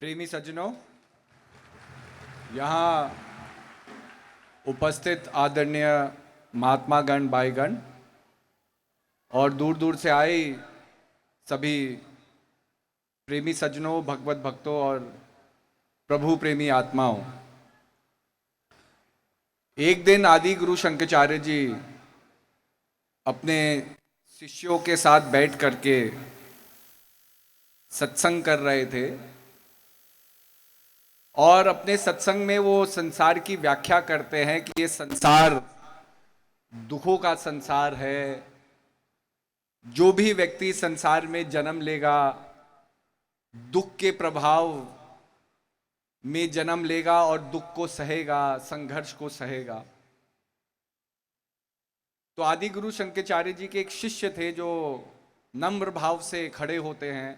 प्रेमी सज्जनों, यहाँ उपस्थित आदरणीय महात्मा गण भाईगण और दूर दूर से आए सभी प्रेमी सज्जनों, भगवत भक्तों और प्रभु प्रेमी आत्माओं, एक दिन आदि गुरु शंकराचार्य जी अपने शिष्यों के साथ बैठ करके सत्संग कर रहे थे और अपने सत्संग में वो संसार की व्याख्या करते हैं कि ये संसार दुखों का संसार है। जो भी व्यक्ति संसार में जन्म लेगा दुख के प्रभाव में जन्म लेगा और दुख को सहेगा, संघर्ष को सहेगा। तो आदि गुरु शंकराचार्य जी के एक शिष्य थे जो नम्र भाव से खड़े होते हैं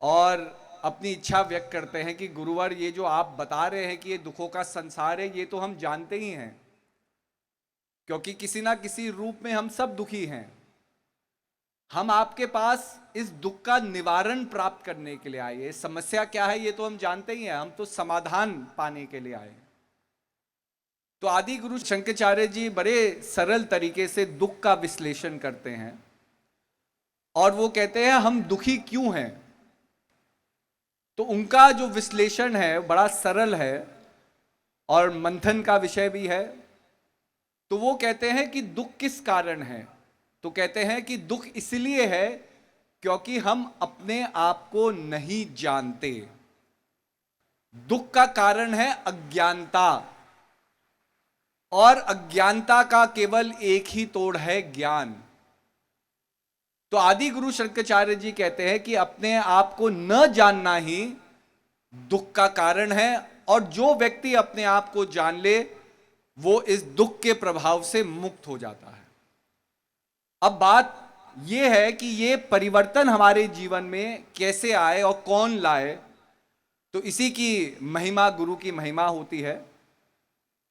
और अपनी इच्छा व्यक्त करते हैं कि गुरुवर, ये जो आप बता रहे हैं कि ये दुखों का संसार है, ये तो हम जानते ही हैं, क्योंकि किसी ना किसी रूप में हम सब दुखी हैं। हम आपके पास इस दुख का निवारण प्राप्त करने के लिए आए हैं। समस्या क्या है ये तो हम जानते ही हैं, हम तो समाधान पाने के लिए आए हैं। तो आदि गुरु शंकराचार्य जी बड़े सरल तरीके से दुख का विश्लेषण करते हैं और वो कहते हैं हम दुखी क्यों हैं। तो उनका जो विश्लेषण है बड़ा सरल है और मंथन का विषय भी है। तो वो कहते हैं कि दुख किस कारण है। तो कहते हैं कि दुख इसलिए है क्योंकि हम अपने आप को नहीं जानते। दुख का कारण है अज्ञानता, और अज्ञानता का केवल एक ही तोड़ है, ज्ञान। तो आदि गुरु शंकराचार्य जी कहते हैं कि अपने आप को न जानना ही दुख का कारण है, और जो व्यक्ति अपने आप को जान ले वो इस दुख के प्रभाव से मुक्त हो जाता है। अब बात यह है कि ये परिवर्तन हमारे जीवन में कैसे आए और कौन लाए। तो इसी की महिमा, गुरु की महिमा होती है,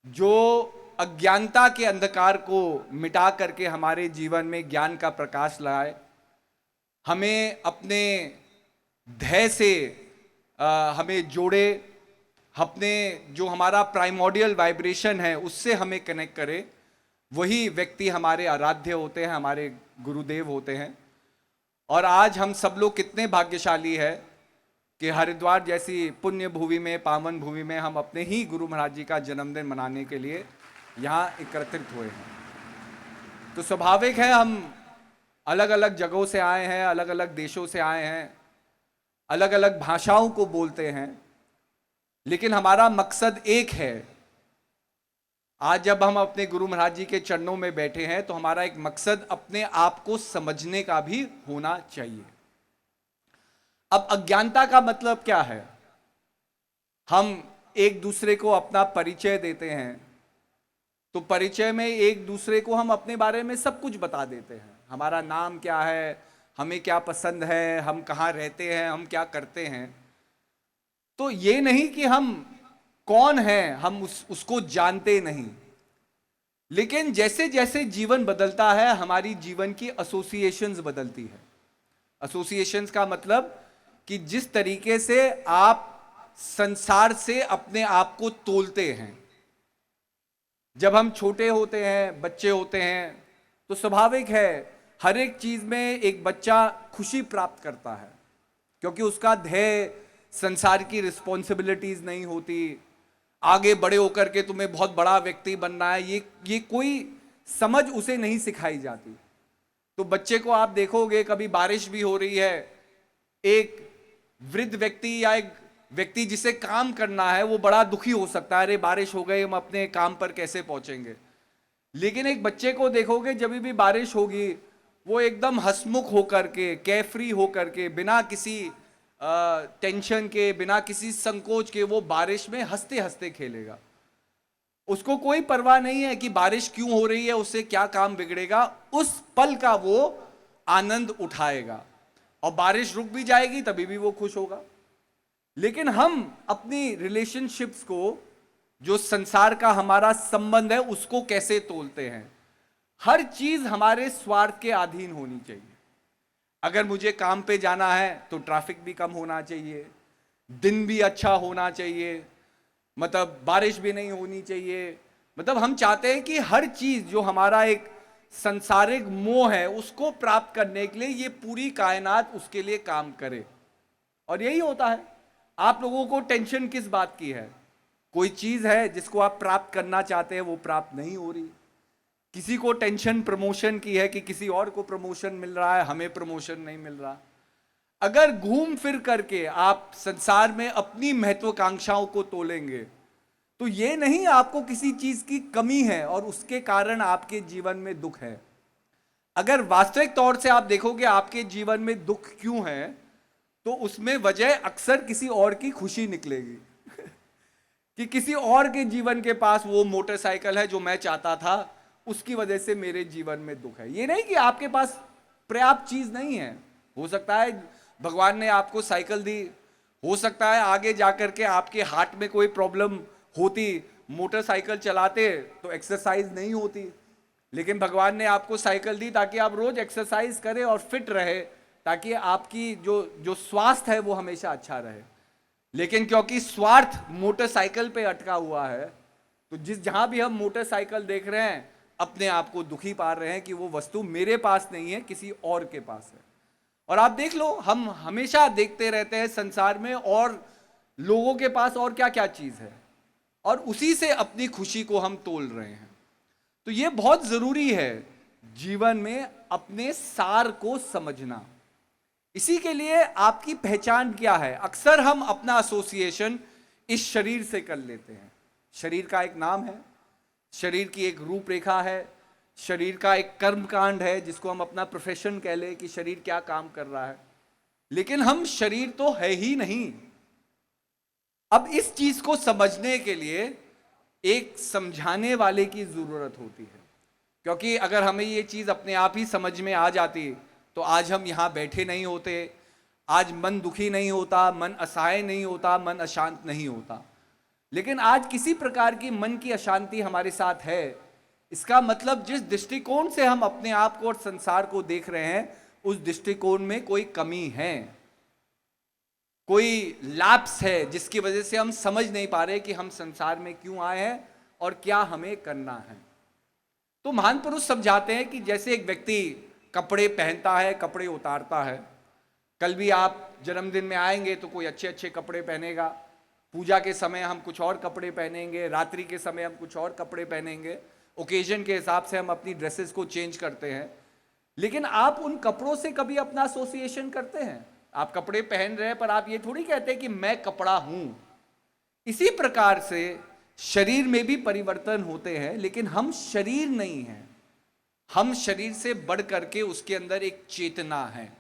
जो अज्ञानता के अंधकार को मिटा करके हमारे जीवन में ज्ञान का प्रकाश लाए, हमें अपने ध्येय से हमें जोड़े, अपने जो हमारा प्राइमोर्डियल वाइब्रेशन है उससे हमें कनेक्ट करे। वही व्यक्ति हमारे आराध्य होते हैं, हमारे गुरुदेव होते हैं। और आज हम सब लोग कितने भाग्यशाली है कि हरिद्वार जैसी पुण्य भूमि में, पावन भूमि में हम अपने ही गुरु महाराज जी का जन्मदिन मनाने के लिए यहाँ एकत्रित हुए हैं। तो स्वाभाविक है हम अलग अलग जगहों से आए हैं, अलग अलग देशों से आए हैं, अलग अलग भाषाओं को बोलते हैं, लेकिन हमारा मकसद एक है। आज जब हम अपने गुरु महाराज जी के चरणों में बैठे हैं तो हमारा एक मकसद अपने आप को समझने का भी होना चाहिए। अब अज्ञानता का मतलब क्या है। हम एक दूसरे को अपना परिचय देते हैं, तो परिचय में एक दूसरे को हम अपने बारे में सब कुछ बता देते हैं। हमारा नाम क्या है, हमें क्या पसंद है, हम कहाँ रहते हैं, हम क्या करते हैं। तो ये नहीं कि हम कौन हैं, हम उसको जानते नहीं। लेकिन जैसे जैसे जीवन बदलता है हमारी जीवन की एसोसिएशंस बदलती है। एसोसिएशंस का मतलब कि जिस तरीके से आप संसार से अपने आप को तोलते हैं। जब हम छोटे होते हैं, बच्चे होते हैं, तो स्वाभाविक है हर एक चीज में एक बच्चा खुशी प्राप्त करता है, क्योंकि उसका ध्येय संसार की रिस्पॉन्सिबिलिटीज नहीं होती। आगे बड़े होकर के तुम्हें बहुत बड़ा व्यक्ति बनना है, ये कोई समझ उसे नहीं सिखाई जाती। तो बच्चे को आप देखोगे, कभी बारिश भी हो रही है, एक वृद्ध व्यक्ति या एक व्यक्ति जिसे काम करना है वो बड़ा दुखी हो सकता है, अरे बारिश हो गई, हम अपने काम पर कैसे पहुंचेंगे। लेकिन एक बच्चे को देखोगे जब भी बारिश होगी वो एकदम हंसमुख होकर के, केयफ्री होकर के, बिना किसी टेंशन के, बिना किसी संकोच के वो बारिश में हंसते हंसते खेलेगा। उसको कोई परवाह नहीं है कि बारिश क्यों हो रही है, उससे क्या काम बिगड़ेगा। उस पल का वो आनंद उठाएगा, और बारिश रुक भी जाएगी तभी भी वो खुश होगा। लेकिन हम अपनी रिलेशनशिप्स को, जो संसार का हमारा संबंध है, उसको कैसे तोलते हैं। हर चीज हमारे स्वार्थ के अधीन होनी चाहिए। अगर मुझे काम पे जाना है तो ट्रैफिक भी कम होना चाहिए, दिन भी अच्छा होना चाहिए, मतलब बारिश भी नहीं होनी चाहिए। मतलब हम चाहते हैं कि हर चीज जो हमारा एक संसारिक मोह है उसको प्राप्त करने के लिए ये पूरी कायनात उसके लिए काम करे। और यही होता है। आप लोगों को टेंशन किस बात की है? कोई चीज है जिसको आप प्राप्त करना चाहते हैं, वो प्राप्त नहीं हो रही। किसी को टेंशन प्रमोशन की है कि किसी और को प्रमोशन मिल रहा है, हमें प्रमोशन नहीं मिल रहा। अगर घूम फिर करके आप संसार में अपनी महत्वाकांक्षाओं को तोलेंगे तो ये नहीं आपको किसी चीज की कमी है और उसके कारण आपके जीवन में दुख है। अगर वास्तविक तौर से आप देखोगे आपके जीवन में दुख क्यों है, तो उसमें वजह अक्सर किसी और की खुशी निकलेगी कि किसी और के जीवन के पास वो मोटरसाइकिल है जो मैं चाहता था, उसकी वजह से मेरे जीवन में दुख है। ये नहीं कि आपके पास पर्याप्त चीज नहीं है। हो सकता है भगवान ने आपको साइकिल दी, हो सकता है आगे जाकर के आपके हार्ट में कोई प्रॉब्लम होती, मोटरसाइकिल चलाते तो एक्सरसाइज नहीं होती, लेकिन भगवान ने आपको साइकिल दी ताकि आप रोज एक्सरसाइज करें और फिट रहे, ताकि आपकी जो जो स्वास्थ्य है वो हमेशा अच्छा रहे। लेकिन क्योंकि स्वार्थ मोटरसाइकिल पे अटका हुआ है, तो जहां भी हम मोटरसाइकिल देख रहे हैं अपने आप को दुखी पा रहे हैं कि वो वस्तु मेरे पास नहीं है, किसी और के पास है। और आप देख लो, हम हमेशा देखते रहते हैं संसार में और लोगों के पास और क्या क्या चीज है, और उसी से अपनी खुशी को हम तोल रहे हैं। तो ये बहुत जरूरी है जीवन में अपने सार को समझना। इसी के लिए आपकी पहचान क्या है? अक्सर हम अपना एसोसिएशन इस शरीर से कर लेते हैं। शरीर का एक नाम है, शरीर की एक रूपरेखा है, शरीर का एक कर्मकांड है जिसको हम अपना प्रोफेशन कह ले कि शरीर क्या काम कर रहा है, लेकिन हम शरीर तो है ही नहीं। अब इस चीज को समझने के लिए एक समझाने वाले की जरूरत होती है, क्योंकि अगर हमें ये चीज अपने आप ही समझ में आ जाती तो आज हम यहां बैठे नहीं होते, आज मन दुखी नहीं होता, मन असहाय नहीं होता, मन अशांत नहीं होता। लेकिन आज किसी प्रकार की मन की अशांति हमारे साथ है। इसका मतलब जिस दृष्टिकोण से हम अपने आप को और संसार को देख रहे हैं उस दृष्टिकोण में कोई कमी है, कोई लैप्स है, जिसकी वजह से हम समझ नहीं पा रहे कि हम संसार में क्यों आए हैं और क्या हमें करना है। तो महान पुरुष समझाते हैं कि जैसे एक व्यक्ति कपड़े पहनता है, कपड़े उतारता है। कल भी आप जन्मदिन में आएंगे तो कोई अच्छे अच्छे कपड़े पहनेगा, पूजा के समय हम कुछ और कपड़े पहनेंगे, रात्रि के समय हम कुछ और कपड़े पहनेंगे, ओकेजन के हिसाब से हम अपनी ड्रेसेस को चेंज करते हैं। लेकिन आप उन कपड़ों से कभी अपना एसोसिएशन करते हैं? आप कपड़े पहन रहे हैं पर आप ये थोड़ी कहते हैं कि मैं कपड़ा हूं। इसी प्रकार से शरीर में भी परिवर्तन होते हैं, लेकिन हम शरीर नहीं हैं। हम शरीर से बढ़ करके उसके अंदर एक चेतना है।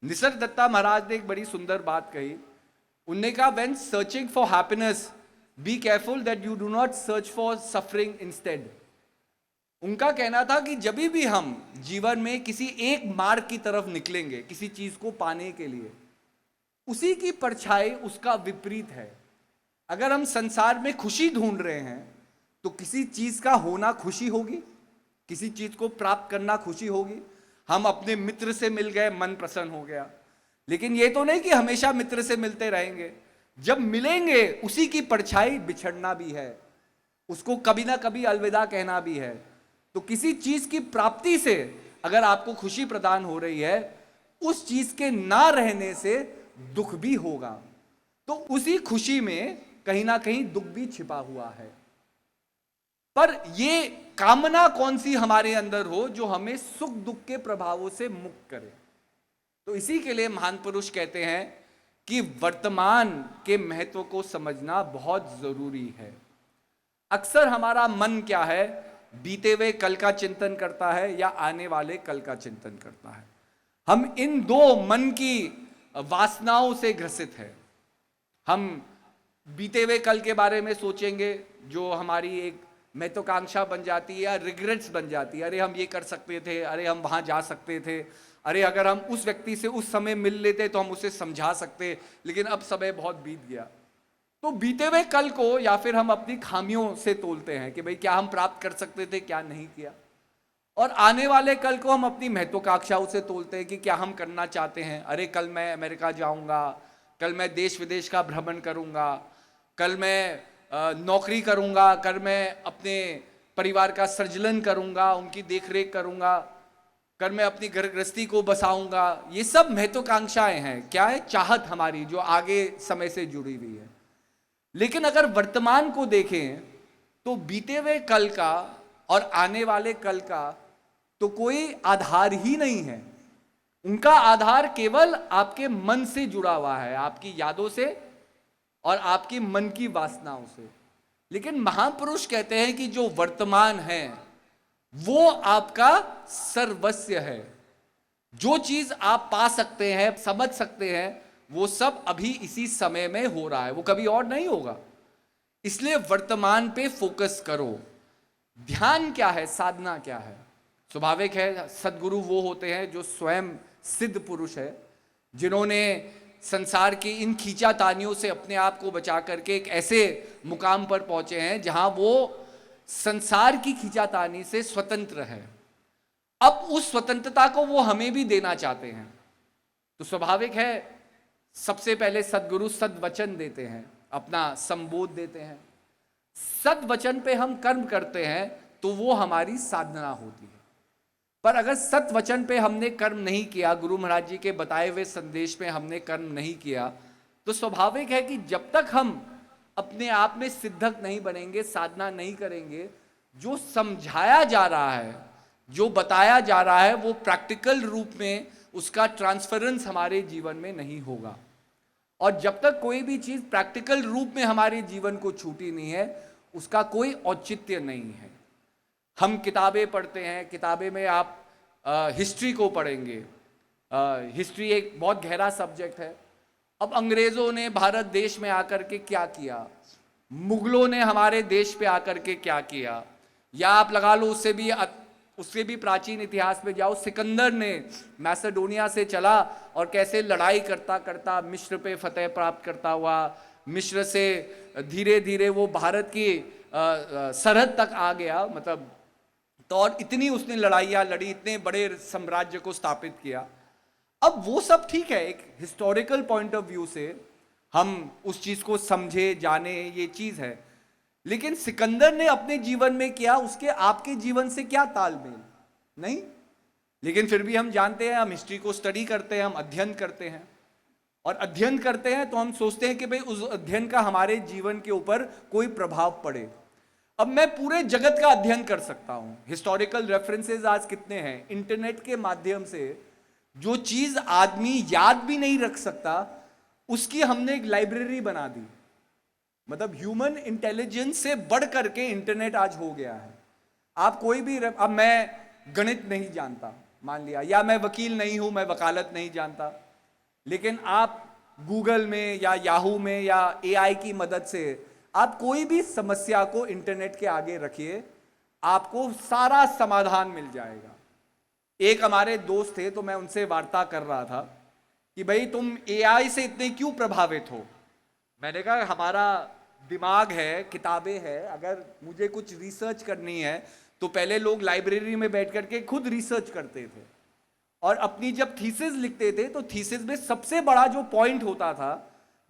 निसर्गदत्ता महाराज ने एक बड़ी सुंदर बात कही। उन्होंने कहा, when searching for happiness be careful that you do not search for suffering instead. उनका कहना था कि जब भी हम जीवन में किसी एक मार्ग की तरफ निकलेंगे किसी चीज को पाने के लिए, उसी की परछाई उसका विपरीत है। अगर हम संसार में खुशी ढूंढ रहे हैं तो किसी चीज का होना खुशी होगी, किसी चीज को प्राप्त करना खुशी होगी। हम अपने मित्र से मिल गए, मन प्रसन्न हो गया, लेकिन ये तो नहीं कि हमेशा मित्र से मिलते रहेंगे। जब मिलेंगे उसी की परछाई बिछड़ना भी है, उसको कभी ना कभी अलविदा कहना भी है। तो किसी चीज की प्राप्ति से अगर आपको खुशी प्रदान हो रही है, उस चीज के ना रहने से दुख भी होगा। तो उसी खुशी में कहीं ना कहीं दुख भी छिपा हुआ है। पर ये कामना कौन सी हमारे अंदर हो जो हमें सुख दुख के प्रभावों से मुक्त करे। तो इसी के लिए महान पुरुष कहते हैं कि वर्तमान के महत्व को समझना बहुत जरूरी है। अक्सर हमारा मन क्या है, बीते हुए कल का चिंतन करता है या आने वाले कल का चिंतन करता है। हम इन दो मन की वासनाओं से ग्रसित है। हम बीते हुए कल के बारे में सोचेंगे जो हमारी एक महत्वाकांक्षा बन जाती है या रिग्रेट्स बन जाती है। अरे हम ये कर सकते थे, अरे हम वहां जा सकते थे, अरे अगर हम उस व्यक्ति से उस समय मिल लेते तो हम उसे समझा सकते, लेकिन अब समय बहुत बीत गया। तो बीते हुए कल को या फिर हम अपनी खामियों से तोलते हैं कि भाई क्या हम प्राप्त कर सकते थे, क्या नहीं किया। और आने वाले कल को हम अपनी महत्वाकांक्षाओं से तोलते हैं कि क्या हम करना चाहते हैं। अरे कल मैं अमेरिका जाऊंगा, कल मैं देश विदेश का भ्रमण करूंगा, कल मैं नौकरी करूंगा, कल मैं अपने परिवार का सर्जलन करूंगा, उनकी देखरेख करूंगा, कल मैं अपनी घर गृहस्थी को बसाऊंगा। ये सब महत्वाकांक्षाएं हैं, क्या है, चाहत हमारी जो आगे समय से जुड़ी हुई है। लेकिन अगर वर्तमान को देखें तो बीते हुए कल का और आने वाले कल का तो कोई आधार ही नहीं है। उनका आधार केवल आपके मन से जुड़ा हुआ है, आपकी यादों से और आपकी मन की वासनाओं से। लेकिन महापुरुष कहते हैं कि जो वर्तमान है वो आपका सर्वस्व है। जो चीज आप पा सकते हैं, समझ सकते हैं, वो सब अभी इसी समय में हो रहा है, वो कभी और नहीं होगा। इसलिए वर्तमान पे फोकस करो। ध्यान क्या है, साधना क्या है? स्वाभाविक है, सद्गुरु वो होते हैं जो स्वयं सिद्ध पुरुष है, जिन्होंने संसार की इन खींचातानियों से अपने आप को बचा करके एक ऐसे मुकाम पर पहुंचे हैं जहां वो संसार की खींचातानी से स्वतंत्र है। अब उस स्वतंत्रता को वो हमें भी देना चाहते हैं। तो स्वाभाविक है, सबसे पहले सद्गुरु सद्वचन देते हैं, अपना संबोध देते हैं। सद्वचन पे हम कर्म करते हैं तो वो हमारी साधना होती है। पर अगर सत्वचन पे हमने कर्म नहीं किया, गुरु महाराज जी के बताए हुए संदेश पे हमने कर्म नहीं किया, तो स्वाभाविक है कि जब तक हम अपने आप में सिद्धक नहीं बनेंगे, साधना नहीं करेंगे, जो समझाया जा रहा है, जो बताया जा रहा है, वो प्रैक्टिकल रूप में उसका ट्रांसफरेंस हमारे जीवन में नहीं होगा। और जब तक कोई भी चीज प्रैक्टिकल रूप में हमारे जीवन को छूटी नहीं है, उसका कोई औचित्य नहीं है। हम किताबें पढ़ते हैं, किताबें में आप हिस्ट्री को पढ़ेंगे। हिस्ट्री एक बहुत गहरा सब्जेक्ट है। अब अंग्रेजों ने भारत देश में आकर के क्या किया, मुगलों ने हमारे देश पे आकर के क्या किया, या आप लगा लो उससे भी प्राचीन इतिहास में जाओ, सिकंदर ने मैसेडोनिया से चला और कैसे लड़ाई करता करता मिस्र पे फतेह प्राप्त करता हुआ, मिस्र से धीरे धीरे वो भारत की सरहद तक आ गया। मतलब तो और इतनी उसने लड़ाइयाँ लड़ी, इतने बड़े साम्राज्य को स्थापित किया। अब वो सब ठीक है, एक हिस्टोरिकल पॉइंट ऑफ व्यू से हम उस चीज को समझे, जाने, ये चीज है। लेकिन सिकंदर ने अपने जीवन में किया, उसके आपके जीवन से क्या तालमेल? नहीं। लेकिन फिर भी हम जानते हैं, हम हिस्ट्री को स्टडी करते हैं, हम अध्ययन करते हैं, और अध्ययन करते हैं तो हम सोचते हैं कि भाई उस अध्ययन का हमारे जीवन के ऊपर कोई प्रभाव पड़े। अब मैं पूरे जगत का अध्ययन कर सकता हूं। हिस्टोरिकल रेफरेंसेस आज कितने हैं, इंटरनेट के माध्यम से जो चीज आदमी याद भी नहीं रख सकता, उसकी हमने एक लाइब्रेरी बना दी। मतलब ह्यूमन इंटेलिजेंस से बढ़ करके इंटरनेट आज हो गया है। आप कोई भी, अब मैं गणित नहीं जानता मान लिया, या मैं वकील नहीं हूं, मैं वकालत नहीं जानता, लेकिन आप गूगल में या याहू में या एआई की मदद से आप कोई भी समस्या को इंटरनेट के आगे रखिए, आपको सारा समाधान मिल जाएगा। एक हमारे दोस्त थे, तो मैं उनसे वार्ता कर रहा था कि भाई तुम एआई से इतने क्यों प्रभावित हो। मैंने कहा हमारा दिमाग है, किताबें हैं, अगर मुझे कुछ रिसर्च करनी है तो पहले लोग लाइब्रेरी में बैठ करके खुद रिसर्च करते थे, और अपनी जब थीसिस लिखते थे तो थीसिस में सबसे बड़ा जो पॉइंट होता था,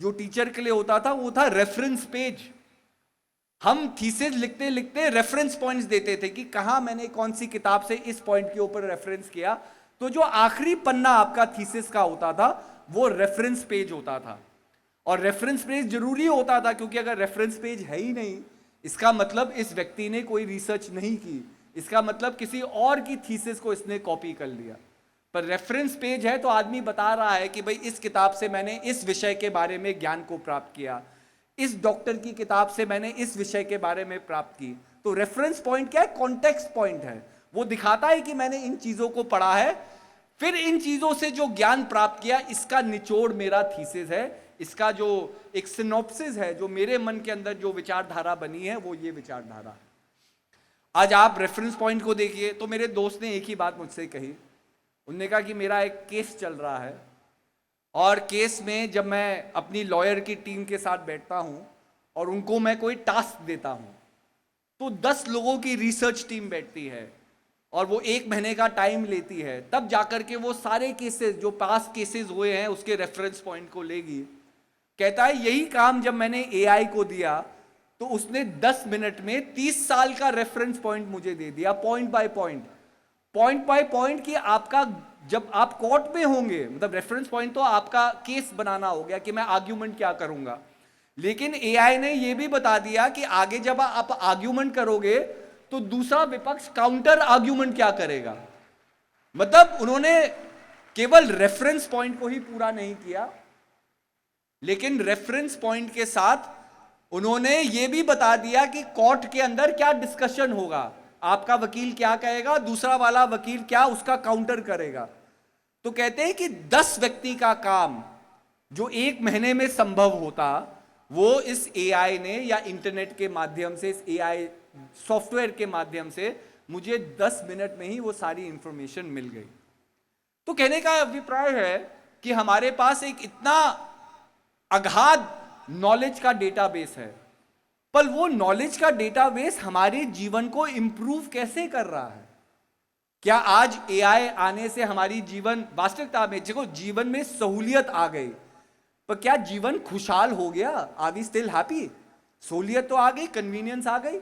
जो टीचर के लिए होता था, वो था रेफरेंस पेज। हम थीसिस लिखते लिखते रेफरेंस पॉइंट्स देते थे कि कहां मैंने कौन सी किताब से इस पॉइंट के ऊपर रेफरेंस किया। तो जो आखिरी पन्ना आपका थीसिस का होता था वो रेफरेंस पेज होता था। और रेफरेंस पेज जरूरी होता था, क्योंकि अगर रेफरेंस पेज है ही नहीं, इसका मतलब इस व्यक्ति ने कोई रिसर्च नहीं की, इसका मतलब किसी और की थीसिस को इसने कॉपी कर लिया। पर रेफरेंस पेज है तो आदमी बता रहा है कि भाई इस किताब से मैंने इस विषय के बारे में ज्ञान को प्राप्त किया, इस डॉक्टर की किताब से मैंने इस विषय के बारे में प्राप्त की। तो रेफरेंस पॉइंट क्या है? कॉन्टेक्स्ट पॉइंट है। वो दिखाता है कि मैंने इन चीजों को पढ़ा है, फिर इन चीजों से जो ज्ञान प्राप्त किया, इसका निचोड़ मेरा थीसिस है, इसका जो एक सिनॉप्सिस है, जो मेरे मन के अंदर जो विचारधारा बनी है, वो ये विचारधारा है। आज आप रेफरेंस पॉइंट को देखिए। तो मेरे दोस्त ने एक ही बात मुझसे कही, उन्होंने कहा कि मेरा एक केस चल रहा है, और केस में जब मैं अपनी लॉयर की टीम के साथ बैठता हूं और उनको मैं कोई टास्क देता हूं, तो 10 लोगों की रिसर्च टीम बैठती है, और वो 1 महीने का टाइम लेती है, तब जाकर के वो सारे केसेस जो पास केसेस हुए हैं उसके रेफरेंस पॉइंट को लेगी। कहता है यही काम जब मैंने एआई को दिया तो उसने 10 मिनट में 30 साल का रेफरेंस पॉइंट मुझे दे दिया, पॉइंट बाय पॉइंट कि आपका जब आप कोर्ट में होंगे, मतलब रेफरेंस पॉइंट तो आपका केस बनाना हो गया कि मैं आर्ग्यूमेंट क्या करूंगा, लेकिन एआई ने यह भी बता दिया कि आगे जब आप आर्ग्यूमेंट करोगे तो दूसरा विपक्ष काउंटर आर्ग्यूमेंट क्या करेगा। मतलब उन्होंने केवल रेफरेंस पॉइंट को ही पूरा नहीं किया, लेकिन रेफरेंस पॉइंट के साथ उन्होंने यह भी बता दिया कि कोर्ट के अंदर क्या डिस्कशन होगा, आपका वकील क्या कहेगा, दूसरा वाला वकील क्या उसका काउंटर करेगा। तो कहते हैं कि 10 व्यक्ति का काम जो 1 महीने में संभव होता, वो इस एआई ने या इंटरनेट के माध्यम से, इस एआई सॉफ्टवेयर के माध्यम से मुझे 10 मिनट में ही वो सारी इंफॉर्मेशन मिल गई। तो कहने का अभिप्राय है कि हमारे पास एक इतना अगाध नॉलेज का डेटाबेस है, पर वो नॉलेज का डेटाबेस हमारे जीवन को इंप्रूव कैसे कर रहा है। क्या आज एआई आने से हमारी जीवन, वास्तविकता में देखो जीवन में सहूलियत आ गई, पर क्या जीवन खुशहाल हो गया? Are we still happy? सहूलियत तो आ गई, कन्वीनियंस आ गई,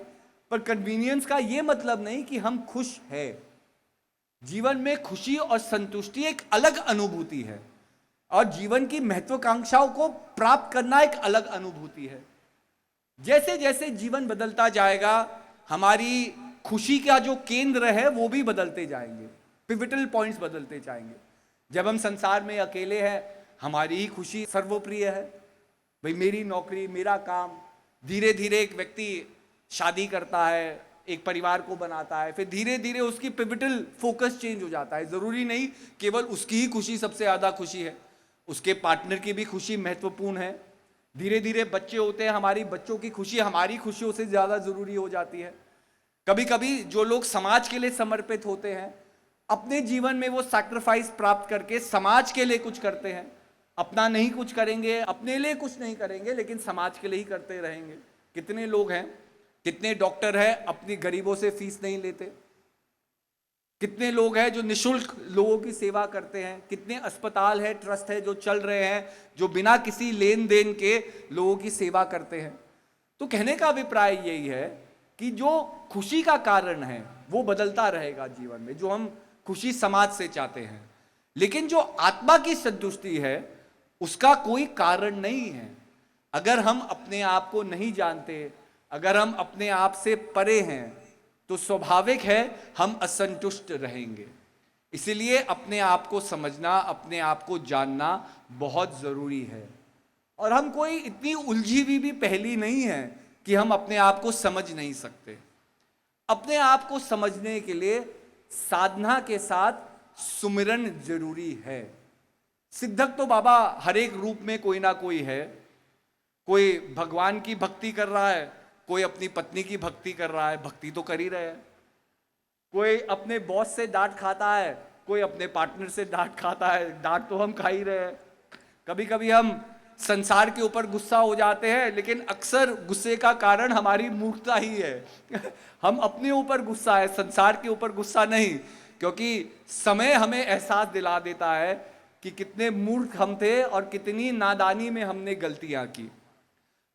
पर कन्वीनियंस का यह मतलब नहीं कि हम खुश हैं। जीवन में खुशी और संतुष्टि एक अलग अनुभूति है, और जीवन की महत्वाकांक्षाओं को प्राप्त करना एक अलग अनुभूति है। जैसे जैसे जीवन बदलता जाएगा, हमारी खुशी का जो केंद्र है वो भी बदलते जाएंगे, पिवटल पॉइंट्स बदलते जाएंगे। जब हम संसार में अकेले हैं, हमारी ही खुशी सर्वप्रिय है, भाई मेरी नौकरी, मेरा काम। धीरे धीरे एक व्यक्ति शादी करता है, एक परिवार को बनाता है, फिर धीरे धीरे उसकी पिवटल फोकस चेंज हो जाता है। जरूरी नहीं केवल उसकी ही खुशी सबसे ज्यादा खुशी है, उसके पार्टनर की भी खुशी महत्वपूर्ण है। धीरे धीरे बच्चे होते हैं, हमारी बच्चों की खुशी हमारी खुशियों से ज्यादा जरूरी हो जाती है। कभी कभी जो लोग समाज के लिए समर्पित होते हैं, अपने जीवन में वो सैक्रिफाइस प्राप्त करके समाज के लिए कुछ करते हैं। अपना नहीं कुछ करेंगे, अपने लिए कुछ नहीं करेंगे, लेकिन समाज के लिए ही करते रहेंगे। कितने लोग हैं, कितने डॉक्टर हैं अपनी गरीबों से फीस नहीं लेते, कितने लोग हैं जो निशुल्क लोगों की सेवा करते हैं, कितने अस्पताल है, ट्रस्ट है जो चल रहे हैं, जो बिना किसी लेन देन के लोगों की सेवा करते हैं। तो कहने का अभिप्राय यही है कि जो खुशी का कारण है वो बदलता रहेगा जीवन में, जो हम खुशी समाज से चाहते हैं, लेकिन जो आत्मा की संतुष्टि है उसका कोई कारण नहीं है। अगर हम अपने आप को नहीं जानते, अगर हम अपने आप से परे हैं, तो स्वाभाविक है हम असंतुष्ट रहेंगे। इसलिए अपने आप को समझना, अपने आप को जानना बहुत जरूरी है। और हम कोई इतनी उलझी हुई भी पहेली नहीं है कि हम अपने आप को समझ नहीं सकते। अपने आप को समझने के लिए साधना के साथ सुमिरन जरूरी है। सिद्धक तो बाबा हर एक रूप में कोई ना कोई है। कोई भगवान की भक्ति कर रहा है, कोई अपनी पत्नी की भक्ति कर रहा है, भक्ति तो कर ही रहे हैं। कोई अपने बॉस से डांट खाता है, कोई अपने पार्टनर से डांट खाता है, डांट तो हम खा ही रहे हैं। कभी कभी हम संसार के ऊपर गुस्सा हो जाते हैं, लेकिन अक्सर गुस्से का कारण हमारी मूर्खता ही है। हम अपने ऊपर गुस्सा है, संसार के ऊपर गुस्सा नहीं, क्योंकि समय हमें एहसास दिला देता है कि कितने मूर्ख हम थे और कितनी नादानी में हमने गलतियां की।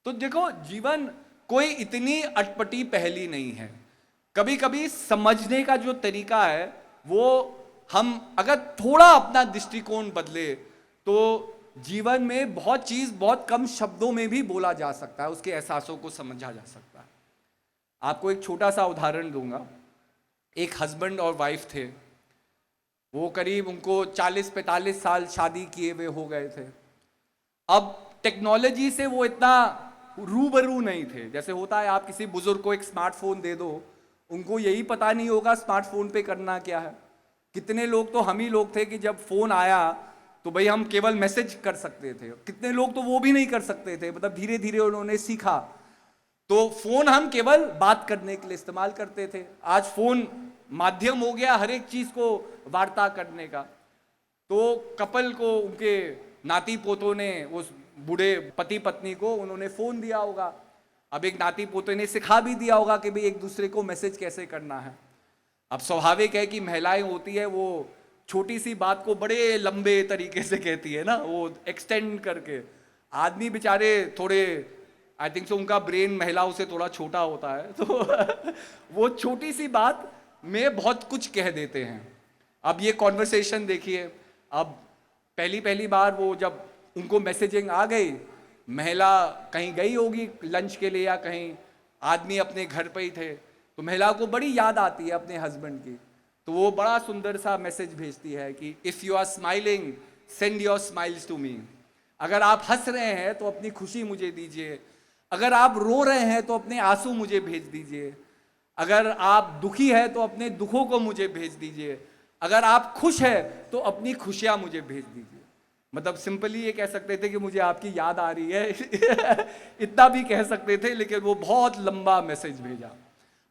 तो देखो, जीवन कोई इतनी अटपटी पहेली नहीं है। कभी कभी समझने का जो तरीका है वो हम अगर थोड़ा अपना दृष्टिकोण बदले तो जीवन में बहुत चीज बहुत कम शब्दों में भी बोला जा सकता है, उसके एहसासों को समझा जा सकता है। आपको एक छोटा सा उदाहरण दूंगा। एक हस्बैंड और वाइफ थे, वो करीब उनको 40-45 साल शादी किए हुए हो गए थे। अब टेक्नोलॉजी से वो इतना रूबरू नहीं थे। जैसे होता है आप किसी बुजुर्ग को एक स्मार्टफोन दे दो, उनको यही पता नहीं होगा स्मार्टफोन पे करना क्या है। कितने लोग तो हम ही लोग थे कि जब फोन आया तो भाई हम केवल मैसेज कर सकते थे, कितने लोग तो वो भी नहीं कर सकते थे। मतलब धीरे धीरे उन्होंने सीखा। तो फोन हम केवल बात करने के लिए इस्तेमाल करते थे, आज फोन माध्यम हो गया हर एक चीज को वार्ता करने का। तो कपल को उनके नाती पोतों ने, उस बूढ़े पति पत्नी को उन्होंने फोन दिया होगा। अब एक नाती पोते ने सिखा भी दिया होगा कि भाई एक दूसरे को मैसेज कैसे करना है। अब स्वाभाविक है कि महिलाएं होती है वो छोटी सी बात को बड़े लंबे तरीके से कहती है ना, वो एक्सटेंड करके। आदमी बेचारे थोड़े, आई थिंक सो उनका ब्रेन महिलाओं से थोड़ा छोटा होता है, तो वो छोटी सी बात में बहुत कुछ कह देते हैं। अब ये कॉन्वर्सेशन देखिए, अब पहली पहली बार वो जब उनको मैसेजिंग आ गई, महिला कहीं गई होगी लंच के लिए या कहीं, आदमी अपने घर पे ही थे, तो महिला को बड़ी याद आती है अपने हस्बैंड की, तो वो बड़ा सुंदर सा मैसेज भेजती है कि if you are smiling send your smiles to me. अगर आप हंस रहे हैं तो अपनी खुशी मुझे दीजिए, अगर आप रो रहे हैं तो अपने आंसू मुझे भेज दीजिए, अगर आप दुखी है तो अपने दुखों को मुझे भेज दीजिए, अगर आप खुश है तो अपनी खुशियां मुझे भेज दीजिए। मतलब सिंपली ये कह सकते थे कि मुझे आपकी याद आ रही है इतना भी कह सकते थे, लेकिन वो बहुत लंबा मैसेज भेजा।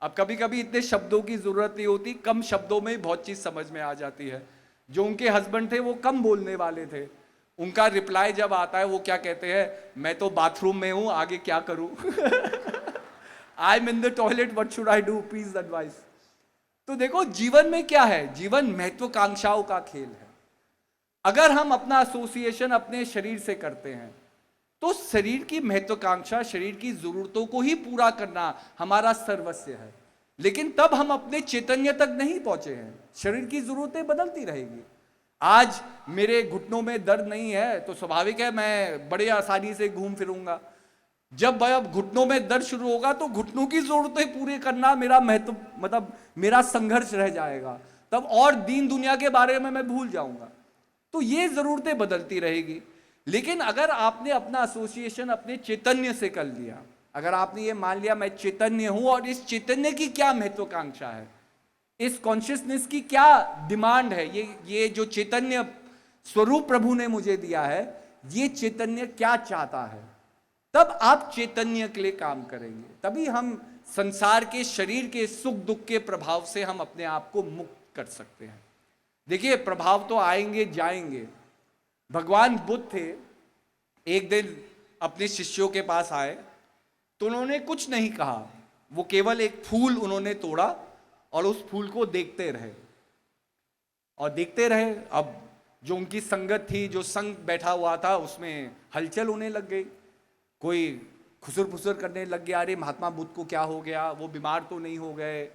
अब कभी कभी इतने शब्दों की जरूरत नहीं होती, कम शब्दों में ही बहुत चीज समझ में आ जाती है। जो उनके हस्बैंड थे वो कम बोलने वाले थे, उनका रिप्लाई जब आता है वो क्या कहते हैं, मैं तो बाथरूम में हूं, आगे क्या करूं I am in the toilet, what should I do, please advice. तो देखो जीवन में क्या है, जीवन महत्वाकांक्षाओं का खेल है। अगर हम अपना एसोसिएशन अपने शरीर से करते हैं तो शरीर की महत्वाकांक्षा, शरीर की जरूरतों को ही पूरा करना हमारा सर्वस्व है, लेकिन तब हम अपने चैतन्य तक नहीं पहुंचे हैं। शरीर की जरूरतें बदलती रहेगी। आज मेरे घुटनों में दर्द नहीं है तो स्वाभाविक है मैं बड़े आसानी से घूम फिरूंगा। जब अब घुटनों में दर्द शुरू होगा तो घुटनों की जरूरतें पूरी करना मेरा महत्व, मतलब मेरा संघर्ष रह जाएगा, तब और दीन दुनिया के बारे में मैं भूल जाऊंगा। तो ये जरूरतें बदलती रहेगी। लेकिन अगर आपने अपना एसोसिएशन अपने चैतन्य से कर लिया, अगर आपने ये मान लिया मैं चैतन्य हूं और इस चैतन्य की क्या महत्वाकांक्षा है, इस कॉन्शियसनेस की क्या डिमांड है, ये जो चैतन्य स्वरूप प्रभु ने मुझे दिया है, ये चैतन्य क्या चाहता है, तब आप चैतन्य के लिए काम करेंगे। तभी हम संसार के शरीर के सुख दुख के प्रभाव से हम अपने आप को मुक्त कर सकते हैं। देखिए प्रभाव तो आएंगे जाएंगे। भगवान बुद्ध थे, एक दिन अपने शिष्यों के पास आए तो उन्होंने कुछ नहीं कहा, वो केवल एक फूल उन्होंने तोड़ा और उस फूल को देखते रहे और देखते रहे। अब जो उनकी संगत थी, जो संग बैठा हुआ था, उसमें हलचल होने लग गई। कोई खुसर फुसर करने लग गया, अरे महात्मा बुद्ध को क्या हो गया, वो बीमार तो नहीं हो गए,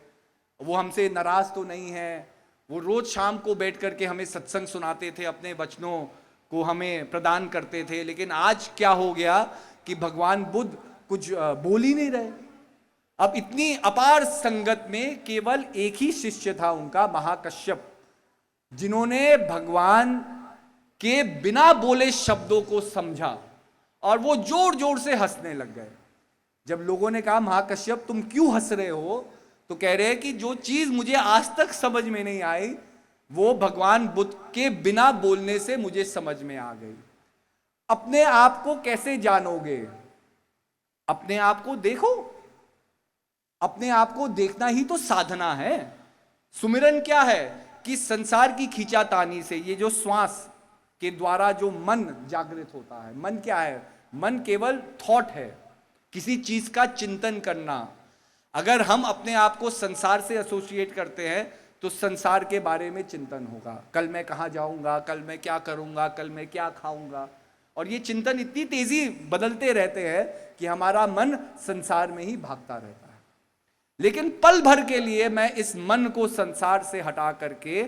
वो हमसे नाराज तो नहीं है, वो रोज शाम को बैठ करके हमें सत्संग सुनाते थे, अपने वचनों को हमें प्रदान करते थे, लेकिन आज क्या हो गया कि भगवान बुद्ध कुछ बोल ही नहीं रहे। अब इतनी अपार संगत में केवल एक ही शिष्य था उनका, महाकश्यप, जिन्होंने भगवान के बिना बोले शब्दों को समझा और वो जोर जोर से हंसने लग गए। जब लोगों ने कहा महाकश्यप तुम क्यों हंस रहे हो, तो कह रहे हैं कि जो चीज मुझे आज तक समझ में नहीं आई वो भगवान बुद्ध के बिना बोलने से मुझे समझ में आ गई। अपने आप को कैसे जानोगे, अपने आप को देखो, अपने आप को देखना ही तो साधना है। सुमिरन क्या है कि संसार की खींचातानी से, ये जो श्वास के द्वारा जो मन जागृत होता है, मन क्या है, मन केवल थॉट है, किसी चीज का चिंतन करना। अगर हम अपने आप को संसार से एसोसिएट करते हैं तो संसार के बारे में चिंतन होगा, कल मैं कहाँ जाऊंगा, कल मैं क्या करूंगा, कल मैं क्या खाऊंगा, और ये चिंतन इतनी तेजी बदलते रहते हैं कि हमारा मन संसार में ही भागता रहता है। लेकिन पल भर के लिए मैं इस मन को संसार से हटा करके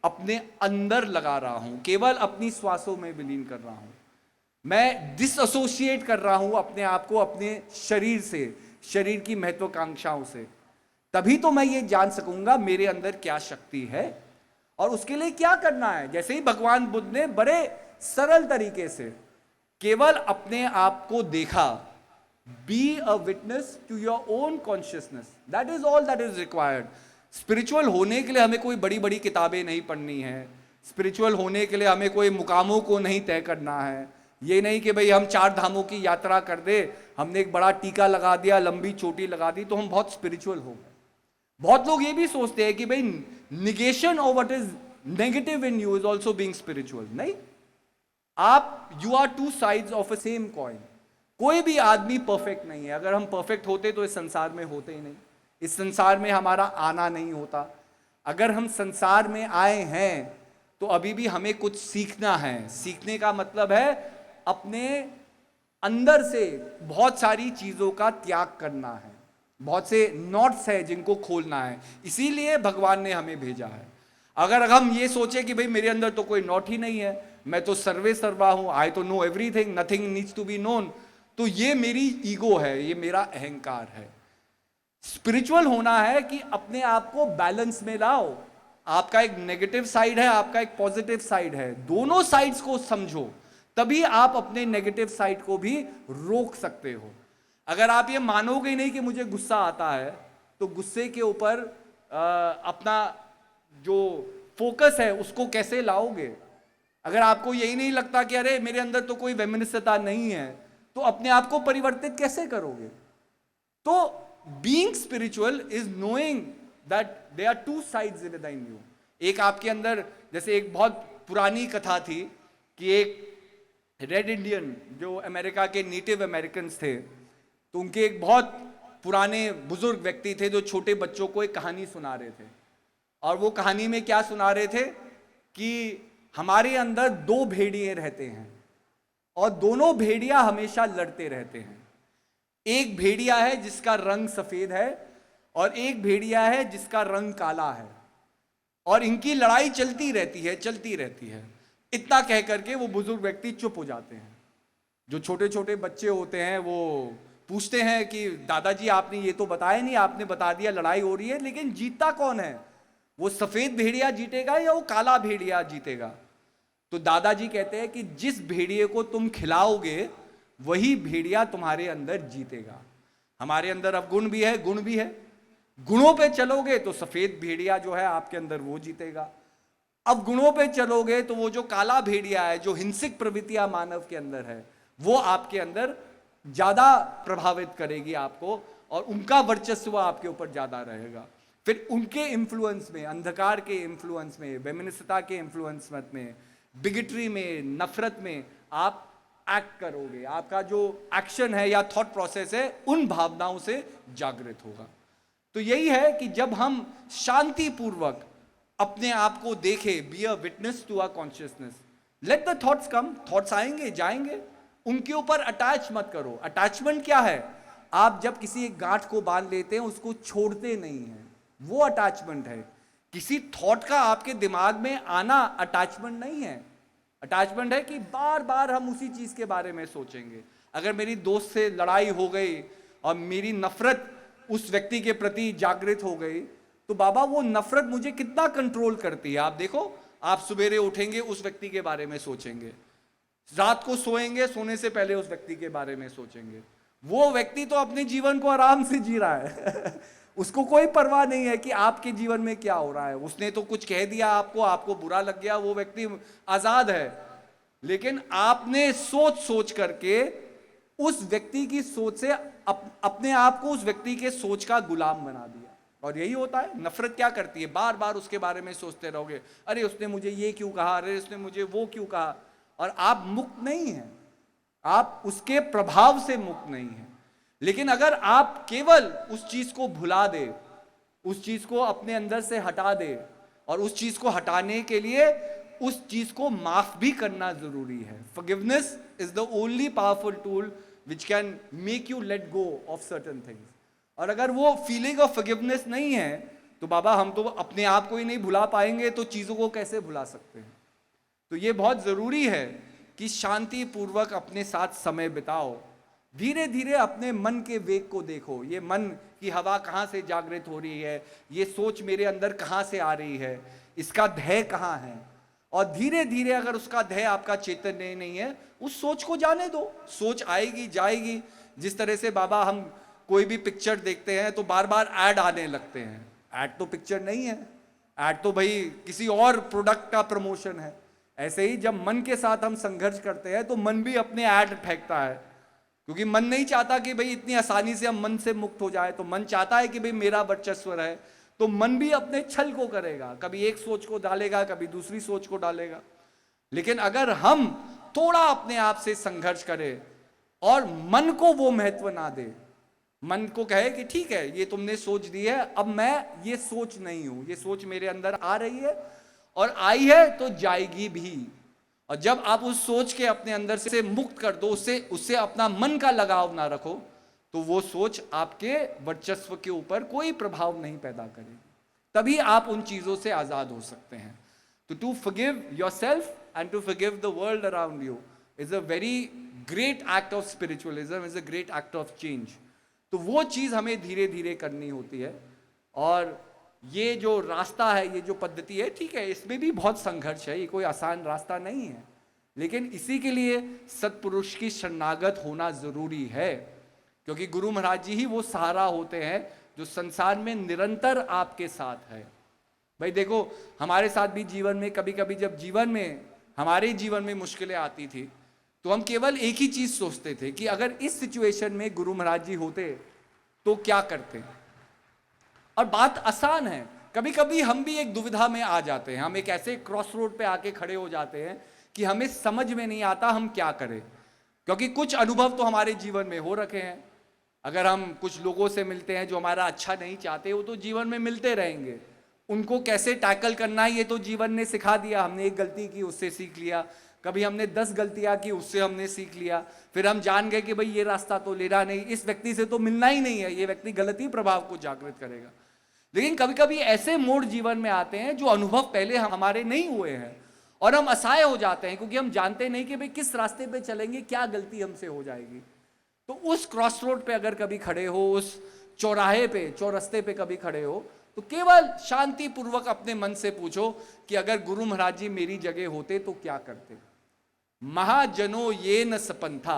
अपने अंदर लगा रहा हूं, केवल अपनी श्वासों में विलीन कर रहा हूं, मैं डिसएसोसिएट कर रहा हूं अपने आप को अपने शरीर से, शरीर की महत्वाकांक्षाओं से। तभी तो मैं ये जान सकूंगा मेरे अंदर क्या शक्ति है और उसके लिए क्या करना है। जैसे ही भगवान बुद्ध ने बड़े सरल तरीके से केवल अपने आप को देखा, be a witness to your own consciousness, that is all that is required. Spiritual होने के लिए हमें कोई बड़ी बड़ी किताबें नहीं पढ़नी है, स्पिरिचुअल होने के लिए हमें कोई मुकामों को नहीं तय करना है। ये नहीं कि भाई हम 4 धामों की यात्रा कर दे, हमने एक बड़ा टीका लगा दिया, लंबी चोटी लगा दी तो हम बहुत स्पिरिचुअल हो गए। बहुत लोग ये भी सोचते हैं कि भाई negation of what is negative in you is also being spiritual. नहीं, आप you are 2 sides of a same coin. कोई भी आदमी परफेक्ट नहीं है। अगर हम परफेक्ट होते तो इस संसार में होते ही नहीं, इस संसार में हमारा आना नहीं होता। अगर हम संसार में आए हैं तो अभी भी हमें कुछ सीखना है। सीखने का मतलब है अपने अंदर से बहुत सारी चीजों का त्याग करना है, बहुत से नॉट्स है जिनको खोलना है। इसीलिए भगवान ने हमें भेजा है। अगर हम ये सोचे कि भाई मेरे अंदर तो कोई नॉट ही नहीं है, मैं तो सर्वे सर्वा हूं, आई तो know everything, nothing needs to be known, तो ये मेरी ईगो है, ये मेरा अहंकार है। स्पिरिचुअल होना है कि अपने आप को बैलेंस में लाओ। आपका एक नेगेटिव साइड है, आपका एक पॉजिटिव साइड है, दोनों साइड्स को समझो, तभी आप अपने नेगेटिव साइड को भी रोक सकते हो। अगर आप ये मानोगे नहीं कि मुझे गुस्सा आता है, तो गुस्से के ऊपर अपना जो फोकस है उसको कैसे लाओगे? अगर आपको यही नहीं लगता कि अरे मेरे अंदर तो कोई वैमनस्यता नहीं है, तो अपने आप को परिवर्तित कैसे करोगे? तो being spiritual is knowing that there are two sides within you. एक आपके अंदर, जैसे एक बहुत पुरानी कथा थी कि एक रेड इंडियन जो अमेरिका के नेटिव अमेरिकन थे, तो उनके एक बहुत पुराने बुजुर्ग व्यक्ति थे जो छोटे बच्चों को एक कहानी सुना रहे थे। और वो कहानी में क्या सुना रहे थे कि हमारे अंदर दो भेड़िए रहते हैं और दोनों भेड़िया हमेशा लड़ते रहते हैं। एक भेड़िया है जिसका रंग सफेद है और एक भेड़िया है जिसका रंग काला है, और इनकी लड़ाई चलती रहती है, चलती रहती है। इतना कह करके वो बुजुर्ग व्यक्ति चुप हो जाते हैं। जो छोटे छोटे बच्चे होते हैं वो पूछते हैं कि दादाजी आपने ये तो बताया नहीं, आपने बता दिया लड़ाई हो रही है, लेकिन जीतता कौन है? वो सफेद भेड़िया जीतेगा या वो काला भेड़िया जीतेगा? तो दादाजी कहते हैं कि जिस भेड़िए को तुम खिलाओगे वही भेड़िया तुम्हारे अंदर जीतेगा। हमारे अंदर अवगुण भी है, गुण भी है। गुणों पे चलोगे तो सफेद भेड़िया जो है आपके अंदर वो जीतेगा। अब गुणों पे चलोगे तो वो जो काला भेड़िया है, जो हिंसक प्रवृत्तियां मानव के अंदर है, वो आपके अंदर ज्यादा प्रभावित करेगी आपको, और उनका वर्चस्व आपके ऊपर ज्यादा रहेगा। फिर उनके इन्फ्लुएंस में, अंधकार के इन्फ्लुएंस में, वैमनस्यता के इन्फ्लुएंस में, बिगेटरी में, नफरत में आप एक्ट करोगे। आपका जो एक्शन है या थॉट प्रोसेस है उन भावनाओं से जागृत होगा। तो यही है कि जब हम शांति पूर्वक अपने आप को देखें, be a witness to our consciousness, let the thoughts come, thoughts आएंगे जाएंगे, उनके ऊपर अटैच मत करो। अटैचमेंट क्या है? आप जब किसी एक गांठ को बांध लेते हैं उसको छोड़ते नहीं हैं, वो अटैचमेंट है। किसी थॉट का आपके दिमाग में आना अटैचमेंट नहीं है। अटैचमेंट है कि बार बार हम उसी चीज के बारे में सोचेंगे। अगर मेरी दोस्त से लड़ाई हो गई और मेरी नफरत उस व्यक्ति के प्रति जागृत हो गई, तो बाबा वो नफरत मुझे कितना कंट्रोल करती है। आप देखो, आप सवेरे उठेंगे उस व्यक्ति के बारे में सोचेंगे, रात को सोएंगे सोने से पहले उस व्यक्ति के बारे में सोचेंगे। वो व्यक्ति तो अपने जीवन को आराम से जी रहा है उसको कोई परवाह नहीं है कि आपके जीवन में क्या हो रहा है। उसने तो कुछ कह दिया आपको, आपको बुरा लग गया, वो व्यक्ति आजाद है। लेकिन आपने सोच सोच करके उस व्यक्ति की सोच से अपने आप को उस व्यक्ति के सोच का गुलाम बना दिया। और यही होता है, नफरत क्या करती है? बार बार उसके बारे में सोचते रहोगे, अरे उसने मुझे ये क्यों कहा, अरे उसने मुझे वो क्यों कहा, और आप मुक्त नहीं हैं, आप उसके प्रभाव से मुक्त नहीं हैं। लेकिन अगर आप केवल उस चीज को भुला दे, उस चीज को अपने अंदर से हटा दे, और उस चीज को हटाने के लिए उस चीज को माफ भी करना जरूरी है। Forgiveness is the only powerful tool which can make you let go of certain things. और अगर वो फीलिंग ऑफ फॉरगिवनेस नहीं है तो बाबा हम तो अपने आप को ही नहीं भुला पाएंगे, तो चीजों को कैसे भुला सकते हैं? तो ये बहुत जरूरी है कि शांति पूर्वक अपने साथ समय बिताओ। धीरे धीरे अपने मन के वेग को देखो, ये मन की हवा कहाँ से जागृत हो रही है, ये सोच मेरे अंदर कहाँ से आ रही है, इसका ध्येय कहाँ है। और धीरे धीरे अगर उसका ध्येय आपका चैतन्य नहीं है, उस सोच को जाने दो, सोच आएगी जाएगी। जिस तरह से बाबा हम कोई भी पिक्चर देखते हैं तो बार बार ऐड आने लगते हैं, ऐड तो पिक्चर नहीं है, ऐड तो भाई किसी और प्रोडक्ट का प्रमोशन है। ऐसे ही जब मन के साथ हम संघर्ष करते हैं तो मन भी अपने ऐड फेंकता है, क्योंकि मन नहीं चाहता कि भाई इतनी आसानी से हम मन से मुक्त हो जाए। तो मन चाहता है कि भाई मेरा वर्चस्व रहे, तो मन भी अपने छल को करेगा, कभी एक सोच को डालेगा, कभी दूसरी सोच को डालेगा। लेकिन अगर हम थोड़ा अपने आप से संघर्ष करें और मन को वो महत्व ना दे, मन को कहे कि ठीक है, ये तुमने सोच दी है, अब मैं ये सोच नहीं हूं, ये सोच मेरे अंदर आ रही है और आई है तो जाएगी भी। और जब आप उस सोच के अपने अंदर से मुक्त कर दो, उससे अपना मन का लगाव ना रखो, तो वो सोच आपके वर्चस्व के ऊपर कोई प्रभाव नहीं पैदा करेगी। तभी आप उन चीजों से आजाद हो सकते हैं। तो to forgive yourself and to forgive the world around you is a very great act of spiritualism, is a great act of change. तो वो चीज हमें धीरे धीरे करनी होती है। और ये जो रास्ता है, ये जो पद्धति है, ठीक है, इसमें भी बहुत संघर्ष है, ये कोई आसान रास्ता नहीं है, लेकिन इसी के लिए सत्पुरुष की शरणागत होना जरूरी है, क्योंकि गुरु महाराज जी ही वो सहारा होते हैं जो संसार में निरंतर आपके साथ है। भाई देखो, हमारे साथ भी जीवन में कभी कभी जब हमारे जीवन में मुश्किलें आती थी, तो हम केवल एक ही चीज सोचते थे कि अगर इस सिचुएशन में गुरु महाराज जी होते तो क्या करते। और बात आसान है, कभी कभी हम भी एक दुविधा में आ जाते हैं, हम एक ऐसे क्रॉस रोड पे आके खड़े हो जाते हैं कि हमें समझ में नहीं आता हम क्या करें, क्योंकि कुछ अनुभव तो हमारे जीवन में हो रखे हैं। अगर हम कुछ लोगों से मिलते हैं जो हमारा अच्छा नहीं चाहते, वो तो जीवन में मिलते रहेंगे, उनको कैसे टैकल करना है ये तो जीवन ने सिखा दिया। हमने एक गलती की, उससे सीख लिया, कभी हमने 10 गलतियां की, उससे हमने सीख लिया, फिर हम जान गए कि भाई ये रास्ता तो लेना नहीं, इस व्यक्ति से तो मिलना ही नहीं है, ये व्यक्ति गलत ही प्रभाव को जागृत करेगा। लेकिन कभी कभी ऐसे मोड़ जीवन में आते हैं जो अनुभव पहले हमारे नहीं हुए हैं, और हम असहाय हो जाते हैं क्योंकि हम जानते नहीं कि भाई किस रास्ते पे चलेंगे, क्या गलती हमसे हो जाएगी। तो उस क्रॉस रोड पे अगर कभी खड़े हो, उस चौराहे पे, चौरस्ते पे कभी खड़े हो, तो केवल शांति पूर्वक अपने मन से पूछो कि अगर गुरु महाराज जी मेरी जगह होते तो क्या करते। महाजनो ये न सपंथा।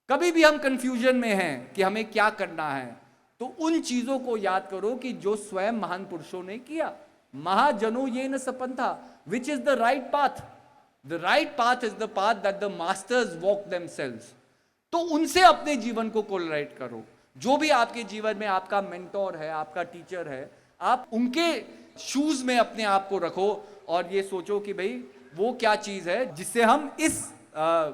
कभी भी हम कंफ्यूजन में हैं कि हमें क्या करना है, तो उन चीजों को याद करो कि जो स्वयं महान पुरुषों ने किया। महाजनो ये न सपंथा, which is the right path. The right path is the path that the masters walk themselves. तो उनसे अपने जीवन को कोलरेट करो। जो भी आपके जीवन में आपका मेंटोर है, आपका टीचर है, आप उनके शूज में अपने आप को रखो और ये सोचो कि भाई वो क्या चीज है जिससे हम इस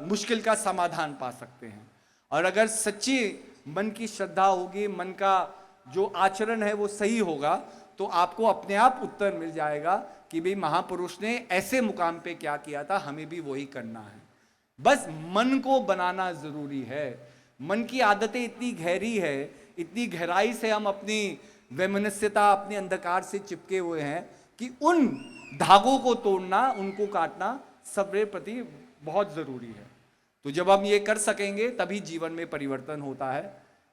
मुश्किल का समाधान पा सकते हैं। और अगर सच्ची मन की श्रद्धा होगी, मन का जो आचरण है वो सही होगा, तो आपको अपने आप उत्तर मिल जाएगा कि भाई महापुरुष ने ऐसे मुकाम पे क्या किया था, हमें भी वही करना है। बस मन को बनाना जरूरी है। मन की आदतें इतनी गहरी है, इतनी गहराई से हम अपनी वैमनस्यता, अपने अंधकार से चिपके हुए हैं कि उन धागों को तोड़ना, उनको काटना सबके प्रति बहुत जरूरी है। तो जब हम ये कर सकेंगे तभी जीवन में परिवर्तन होता है।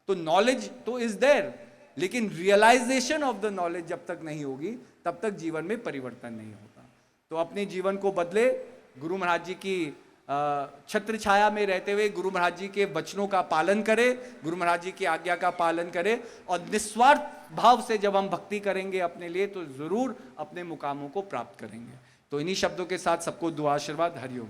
तो नॉलेज तो इज देयर, लेकिन रियलाइजेशन ऑफ द नॉलेज जब तक नहीं होगी तब तक जीवन में परिवर्तन नहीं होता। तो अपने जीवन को बदले, गुरु महाराज जी की छत्र छाया में रहते हुए गुरु महाराज जी के वचनों का पालन करें, गुरु महाराज जी की आज्ञा का पालन करें, और निस्वार्थ भाव से जब हम भक्ति करेंगे अपने लिए तो जरूर अपने मुकामों को प्राप्त करेंगे। तो इन्हीं शब्दों के साथ सबको दुआ आशीर्वाद। हरिओम।